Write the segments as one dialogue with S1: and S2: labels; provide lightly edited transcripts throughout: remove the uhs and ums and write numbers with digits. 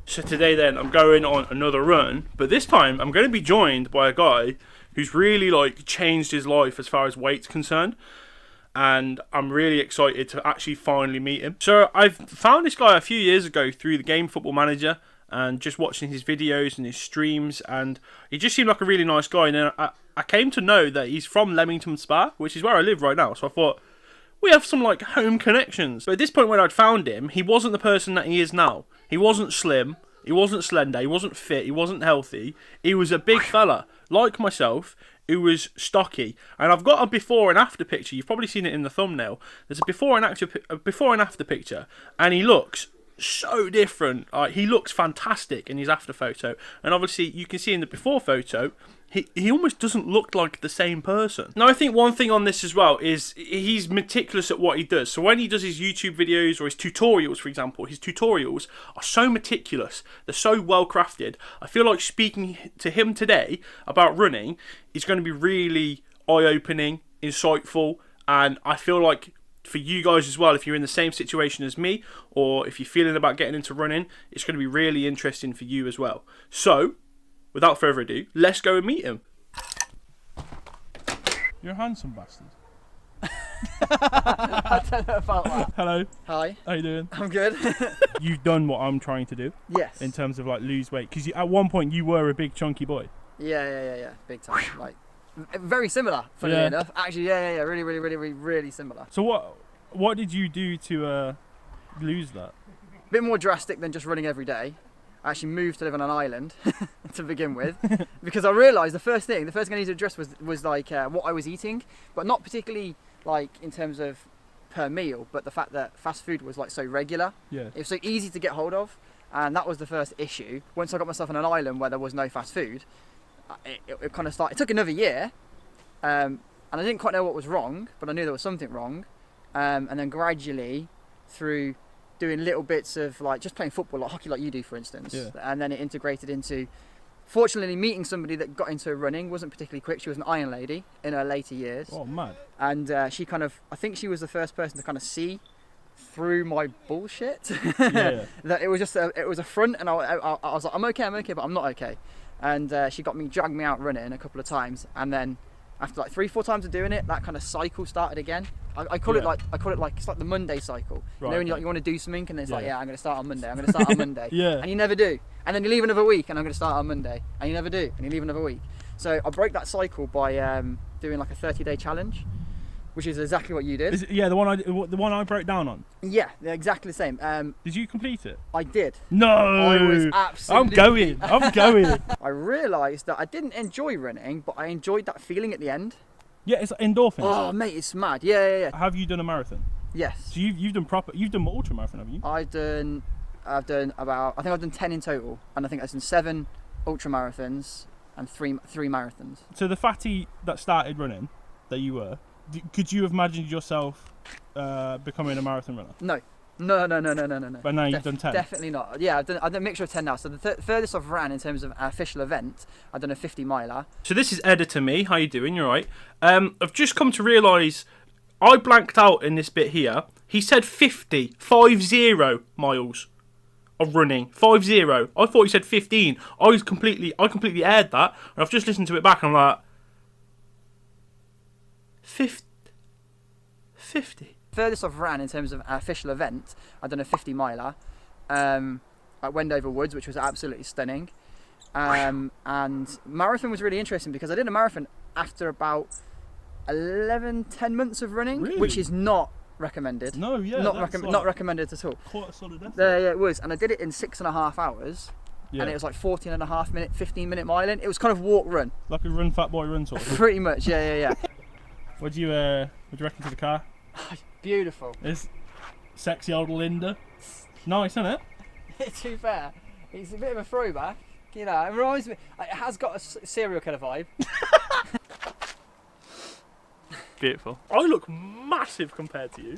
S1: So today then I'm going on another run, but this time I'm going to be joined by a guy who's really like changed his life as far as weight's concerned, and I'm really excited to actually finally meet him. So I've found this guy a few years ago through the game Football Manager and just watching his videos and his streams, and he just seemed like a really nice guy. And then I came to know that he's from Leamington Spa, which is where I live right now, so I thought we have some like home connections. But at this point when I'd found him, he wasn't the person that he is now. He wasn't slim, he wasn't slender, he wasn't fit, he wasn't healthy. He was a big fella, like myself, who was stocky. And I've got a before and after picture. You've probably seen it in the thumbnail. There's a before and after picture, and he looks so different. He looks fantastic in his after photo, and obviously you can see in the before photo he almost doesn't look like the same person. Now I think one thing on this as well is he's meticulous at what he does. So when he does his YouTube videos or his tutorials, for example, his tutorials are so meticulous, they're so well crafted. I feel like speaking to him today about running is going to be really eye-opening, insightful, and I feel like for you guys as well, if you're in the same situation as me, or if you're feeling about getting into running, it's going to be really interesting for you as well. So, without further ado, let's go and meet him. You're a handsome bastard.
S2: I don't know about that.
S1: Hello.
S2: Hi.
S1: How you doing?
S2: I'm good.
S1: You've done what I'm trying to do.
S2: Yes.
S1: In terms of like lose weight, because at one point you were a big chunky boy.
S2: Yeah. Big time. Like, very similar, funnily enough. Actually, yeah. Really similar.
S1: So what did you do to lose that?
S2: A bit more drastic than just running every day. I actually moved to live on an island to begin with, because I realised the first thing I needed to address was like what I was eating, but not particularly like in terms of per meal, but the fact that fast food was like so regular. Yeah. It was so easy to get hold of, and that was the first issue. Once I got myself on an island where there was no fast food, it kind of started. It took another year, and I didn't quite know what was wrong, but I knew there was something wrong, and then gradually through doing little bits of like just playing football, like hockey, like you do, for instance. Yeah. And then it integrated into, fortunately, meeting somebody that got into running. Wasn't particularly quick. She was an iron lady in her later years.
S1: Oh, mad.
S2: And she kind of, I think she was the first person to kind of see through my bullshit.
S1: Yeah.
S2: That it was just it was a front, and I was like, I'm okay, but I'm not okay. And she dragged me out running a couple of times, and then after like 3-4 times of doing it, that kind of cycle started again. I call it like it's like the Monday cycle. Right, you know, when you want to do something, and it's like, I'm going to start on Monday. I'm going to start on Monday.
S1: Yeah.
S2: And you never do. And then you leave another week, and I'm going to start on Monday. And you never do. And you leave another week. So I broke that cycle by doing like a 30-day challenge, which is exactly what you did.
S1: The one I broke down on.
S2: Yeah, they're exactly the same.
S1: Did you complete it?
S2: I did.
S1: No.
S2: I was absolutely.
S1: I'm going.
S2: I realised that I didn't enjoy running, but I enjoyed that feeling at the end.
S1: Yeah, it's endorphins.
S2: Oh, mate, it's mad. Yeah.
S1: Have you done a marathon?
S2: Yes.
S1: So you've done ultra marathon, have you?
S2: I've done about, I think I've done 10 in total, and I think I've done 7 ultra marathons and 3 marathons.
S1: So the fatty that started running, that you were, could you have imagined yourself becoming a marathon runner?
S2: No.
S1: But now you've done 10? Definitely
S2: not. Yeah, I've done a mixture of 10 now. So the furthest I've ran in terms of an official event, I've done a 50 miler.
S1: So this is editor me. How you doing? You're right. I've just come to realise I blanked out in this bit here. He said 50 miles of running. 50. I thought he said 15. I completely aired that, and I've just listened to it back, and I'm like, 50.
S2: Furthest I've ran in terms of an official event, I've done a 50 miler at Wendover Woods, which was absolutely stunning. And marathon was really interesting because I did a marathon after about 10 months of running,
S1: really?
S2: Which is not recommended.
S1: No, yeah,
S2: not recommended at all.
S1: Quite a solid effort.
S2: Yeah, it was, and I did it in 6.5 hours. Yeah. And it was like 14.5 minute, 15-minute miling. It was kind of walk run.
S1: Like a run fat boy run sort of thing.
S2: Pretty much, yeah.
S1: What do you reckon to the car?
S2: Beautiful.
S1: It's sexy old Linda. Nice, isn't it?
S2: To be fair, it's a bit of a throwback. You know, it reminds me. It has got a serial killer vibe.
S1: Beautiful. I look massive compared to you.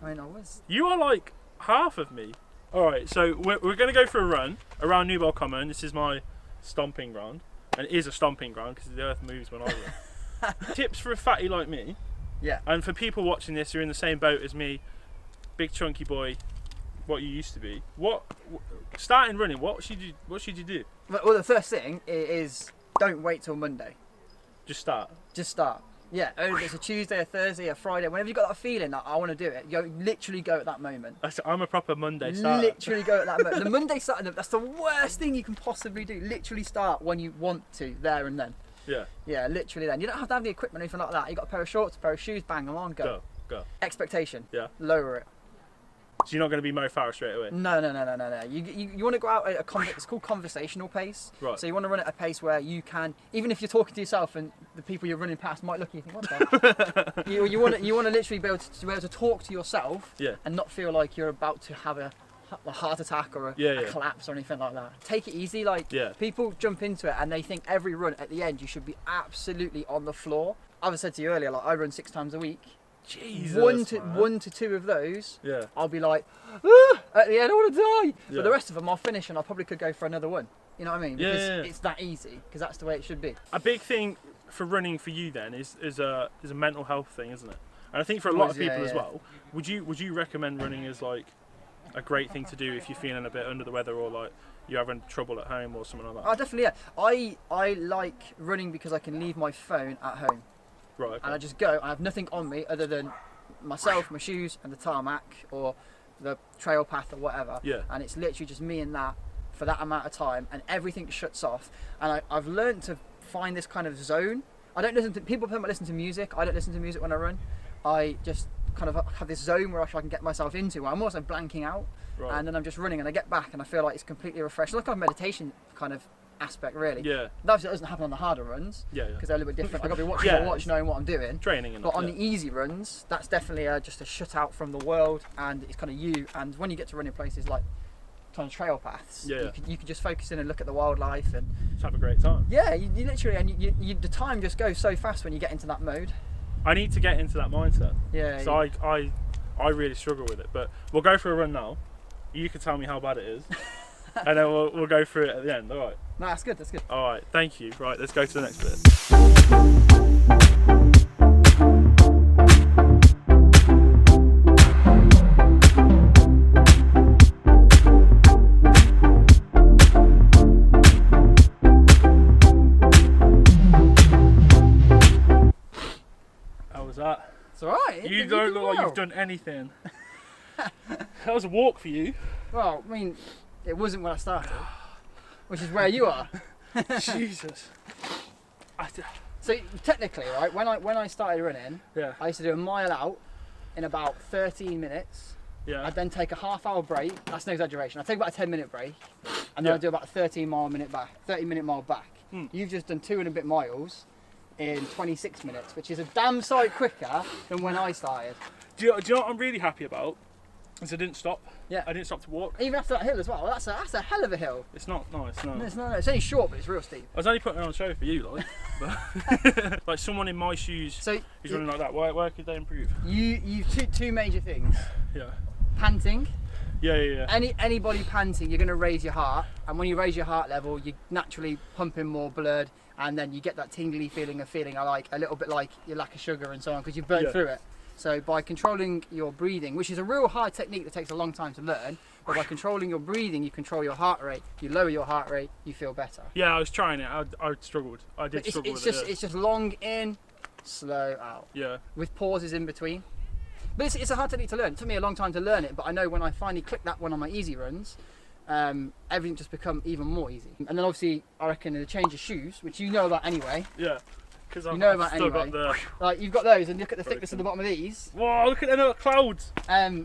S2: I mean, I was.
S1: You are like half of me. All right, so we're going to go for a run around Newbold Common. This is my stomping ground, and it is a stomping ground because the earth moves when I run. Tips for a fatty like me.
S2: Yeah.
S1: And for people watching this who are in the same boat as me, big chunky boy, what you used to be. Starting running, what should you do?
S2: Well, the first thing is don't wait till Monday.
S1: Just start.
S2: Just start. Yeah, if it's a Tuesday, a Thursday, a Friday, whenever you've got that feeling that I want to do it, literally go at that moment.
S1: I'm a proper Monday starter.
S2: Literally go at that moment. The Monday starting, that's the worst thing you can possibly do. Literally start when you want to, there and then.
S1: Yeah.
S2: Yeah, literally then. You don't have to have the equipment or anything like that. You got a pair of shorts, a pair of shoes, bang, along, go.
S1: Go.
S2: Expectation.
S1: Yeah.
S2: Lower it.
S1: So you're not going to be Mo Farah straight away?
S2: No. You want to go out at it's called conversational pace.
S1: Right.
S2: So you want to run at a pace where you can, even if you're talking to yourself and the people you're running past might look at you and think, what the? you want to literally be able to talk to yourself.
S1: Yeah.
S2: And not feel like you're about to have a heart attack or a collapse or anything like that. Take it easy. People jump into it and they think every run at the end you should be absolutely on the floor. I've said to you earlier, I run 6 times a week.
S1: Jesus,
S2: one to two of those,
S1: yeah,
S2: I'll be like, at the end I want to die.
S1: Yeah.
S2: But the rest of them I'll finish and I probably could go for another one. You know what I mean? Because
S1: yeah.
S2: it's that easy. Because that's the way it should be.
S1: A big thing for running for you then is a mental health thing, isn't it? And I think for a lot of people as well. Would you recommend running as like a great thing to do if you're feeling a bit under the weather or like you're having trouble at home or something like that?
S2: Oh, definitely. Yeah. I like running because I can leave my phone at home.
S1: Right. Okay.
S2: And I just go. I have nothing on me other than myself, my shoes, and the tarmac or the trail path or whatever.
S1: Yeah.
S2: And it's literally just me and that for that amount of time, and everything shuts off. And I've learned to find this kind of zone. I don't listen to people. Might listen to music. I don't listen to music when I run. I just kind of have this zone where I can get myself into. Where I'm also blanking out,
S1: Right.
S2: and then I'm just running, and I get back, and I feel like it's completely refreshed. Like a meditation kind of aspect, really.
S1: Yeah.
S2: That doesn't happen on the harder runs.
S1: Yeah.
S2: Because they're a little bit different. I've got to be watching my watch, knowing what I'm doing.
S1: Training and
S2: But on the easy runs, that's definitely just a shut out from the world, and it's kind of you. And when you get to running places like kind of trail paths, you can just focus in and look at the wildlife and
S1: just have a great time.
S2: Yeah, you literally, and the time just goes so fast when you get into that mode.
S1: I need to get into that mindset.
S2: Yeah.
S1: So I really struggle with it, but we'll go for a run now. You can tell me how bad it is, and then we'll go through it at the end. All right.
S2: No, that's good. That's good.
S1: All right. Thank you. Right. Let's go to the next bit. How was that?
S2: It's all right.
S1: You don't look like you've done anything. That was a walk for you.
S2: Well, I mean, it wasn't when I started, which is where you are.
S1: Jesus.
S2: So technically, right, when I started running,
S1: Yeah.
S2: I used to do a mile out in about 13 minutes.
S1: Yeah.
S2: I'd then take a half-hour break. That's no exaggeration. I'd take about a 10-minute break, and then I'd do about a 30-minute mile back. You've just done 2 and a bit miles in 26 minutes, which is a damn sight quicker than when I started.
S1: Do you know what I'm really happy about? Is I didn't stop.
S2: Yeah.
S1: I didn't stop to walk.
S2: Even after that hill as well. That's a hell of a hill.
S1: It's not nice, no.
S2: No, it's only short, but it's real steep.
S1: I was only putting it on a show for you, like. But like someone in my shoes who's running like that, where could they improve?
S2: You've two major things.
S1: Yeah.
S2: Panting.
S1: Yeah.
S2: Anybody panting, you're going to raise your heart, and when you raise your heart level, you're naturally pumping more blood, and then you get that tingly feeling like a little bit like your lack of sugar and so on, because you've burnt through it. So by controlling your breathing, which is a real hard technique that takes a long time to learn, but by controlling your breathing, you control your heart rate. You lower your heart rate, you feel better.
S1: Yeah, I was trying it. I struggled. I did struggle with it.
S2: It's just long in, slow out.
S1: Yeah.
S2: With pauses in between. But it's a hard technique to learn. It took me a long time to learn it, but I know when I finally clicked that one on my easy runs, everything just become even more easy. And then obviously, I reckon the change of shoes, which you know about anyway.
S1: Yeah. Because
S2: you know about
S1: still
S2: anyway.
S1: got the...
S2: Like you've got those, and look at the thickness of the bottom of these.
S1: Whoa! Look at the clouds.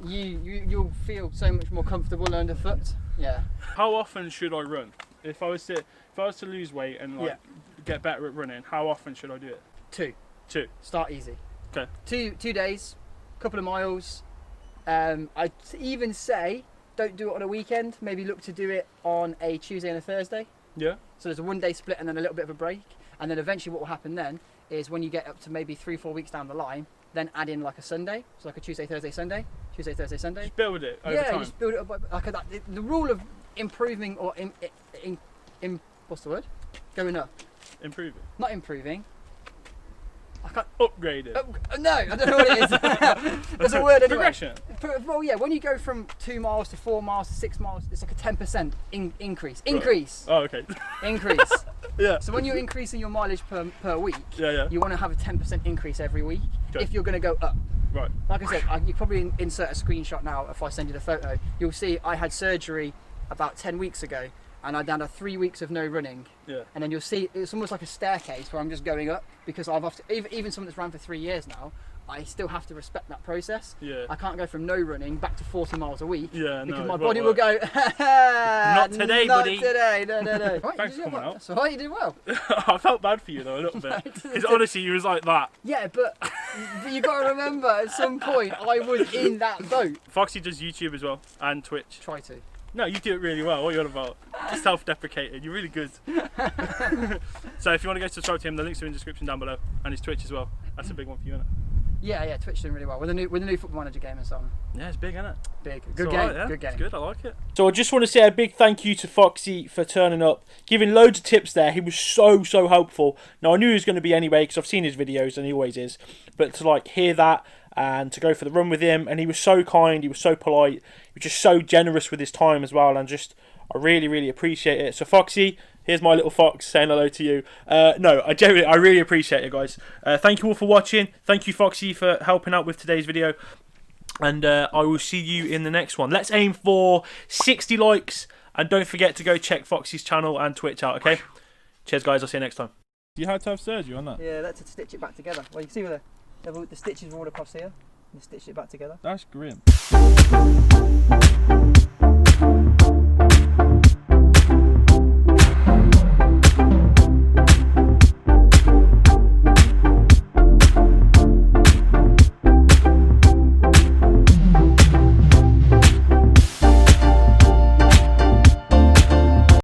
S2: You'll feel so much more comfortable underfoot. Yeah.
S1: How often should I run? If I was to lose weight and get better at running, how often should I do it?
S2: 2. Start easy.
S1: Okay.
S2: 2 days, couple of miles. I'd even say don't do it on a weekend. Maybe look to do it on a Tuesday and a Thursday.
S1: Yeah.
S2: So there's a 1 day split and then a little bit of a break. And then eventually what will happen then is when you get up to maybe 3-4 weeks down the line, then add in like a Sunday. So like a Tuesday, Thursday, Sunday. Tuesday, Thursday, Sunday.
S1: Just build it over time.
S2: Yeah, just build it up like that. The rule of improving or what's the word? Going up.
S1: Improving.
S2: Not improving. I can't.
S1: Upgraded.
S2: No, I don't know what it is. There's a word anyway.
S1: Progression.
S2: Well, yeah, when you go from 2 miles to 4 miles to 6 miles, it's like a 10% increase.
S1: Oh, okay.
S2: Increase.
S1: Yeah.
S2: So when you're increasing your mileage per week,
S1: Yeah.
S2: you want to have a 10% increase every week if you're going to go up.
S1: Right.
S2: Like I said, you probably insert a screenshot now if I send you the photo. You'll see I had surgery about 10 weeks ago and I done 3 weeks of no running.
S1: Yeah.
S2: And then you'll see it's almost like a staircase where I'm just going up because even someone that's run for 3 years now, I still have to respect that process.
S1: Yeah.
S2: I can't go from no running back to 40 miles a week.
S1: Yeah,
S2: because
S1: no,
S2: my body will go,
S1: not today, buddy.
S2: Not today, no. Right,
S1: Thanks for coming out.
S2: That's alright, you did well.
S1: I felt bad for you though, a little bit. Because honestly, you was like that.
S2: Yeah, but you got to remember, at some point, I was in that boat.
S1: Foxy does YouTube as well, and Twitch.
S2: Try to.
S1: No, you do it really well. What are you on about? Just self-deprecating. You're really good. So if you want to go subscribe to him, the links are in the description down below, and his Twitch as well. That's a big one for you, isn't it?
S2: Yeah, Twitch doing really well with the new Football Manager game and so on.
S1: Yeah, it's big, isn't it?
S2: Big,
S1: It's
S2: good
S1: all
S2: game,
S1: right, yeah.
S2: good game.
S1: It's good, I like it. So I just want to say a big thank you to Foxy for turning up, giving loads of tips there. He was so helpful. Now I knew he was going to be anyway because I've seen his videos and he always is. But to like hear that and to go for the run with him, and he was so kind, he was so polite, he was just so generous with his time as well, and just I really appreciate it. So Foxy, here's my little fox saying hello to you. No, I really appreciate it, guys. Thank you all for watching. Thank you, Foxy, for helping out with today's video. And I will see you in the next one. Let's aim for 60 likes. And don't forget to go check Foxy's channel and Twitch out, okay? Cheers, guys. I'll see you next time. You had to have surgery on that?
S2: Yeah, that's to stitch it back together. Well, you can see where the stitches are all across here. And stitch it back together.
S1: That's grim.